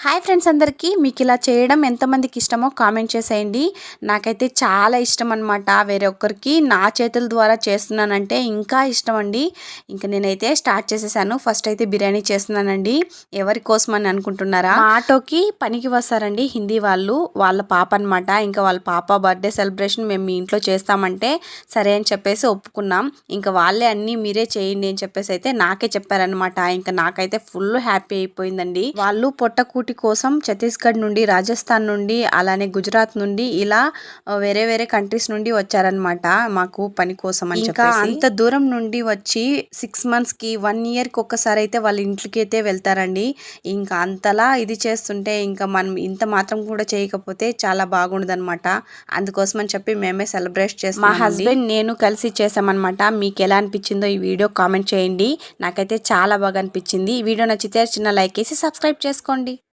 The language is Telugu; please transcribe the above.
హాయ్ ఫ్రెండ్స్ అందరికీ మీకు ఇలా చేయడం ఎంతమందికి ఇష్టమో కామెంట్ చేసేయండి. నాకైతే చాలా ఇష్టం అనమాట. వేరే ఒక్కరికి నా చేతుల ద్వారా చేస్తున్నానంటే ఇంకా ఇష్టం అండి. ఇంకా నేనైతే స్టార్ట్ చేసేసాను. ఫస్ట్ అయితే బిర్యానీ చేస్తున్నానండి. ఎవరి కోసం అని అనుకుంటున్నారా? మా ఆటోకి పనికి వస్తారండి హిందీ వాళ్ళు, వాళ్ళ పాప అనమాట. ఇంకా వాళ్ళ పాప బర్త్డే సెలబ్రేషన్ మేము మీ ఇంట్లో చేస్తామంటే సరే అని చెప్పేసి ఒప్పుకున్నాం. ఇంకా వాళ్ళే అన్నీ మీరే చేయండి అని చెప్పేసి అయితే నాకే చెప్పారనమాట. ఇంకా నాకైతే ఫుల్ హ్యాపీ అయిపోయిందండి. వాళ్ళు పొట్టకూటి కోసం ఛత్తీస్గఢ్ నుండి, రాజస్థాన్ నుండి, అలానే గుజరాత్ నుండి ఇలా వేరే వేరే కంట్రీస్ నుండి వచ్చారనమాట మాకు పని కోసం అని చెప్పేసి. అంత దూరం నుండి వచ్చి 6 మంత్స్కి 1 ఇయర్కి ఒక్కసారి అయితే వాళ్ళ ఇంటికి అయితే వెళ్తారండి. ఇంకా అంతలా ఇది చేస్తుంటే ఇంకా మనం ఇంత మాత్రం కూడా చేయకపోతే చాలా బాగుండదు అనమాట. అందుకోసం అని చెప్పి మేమే సెలబ్రేట్ చేస్తాం. మా హస్బెండ్ నేను కలిసి చేసామన్నమాట. మీకు ఎలా అనిపించిందో ఈ వీడియో కామెంట్ చేయండి. నాకైతే చాలా బాగా అనిపించింది. ఈ వీడియో నచ్చితే చిన్న లైక్ వేసి సబ్స్క్రైబ్ చేసుకోండి.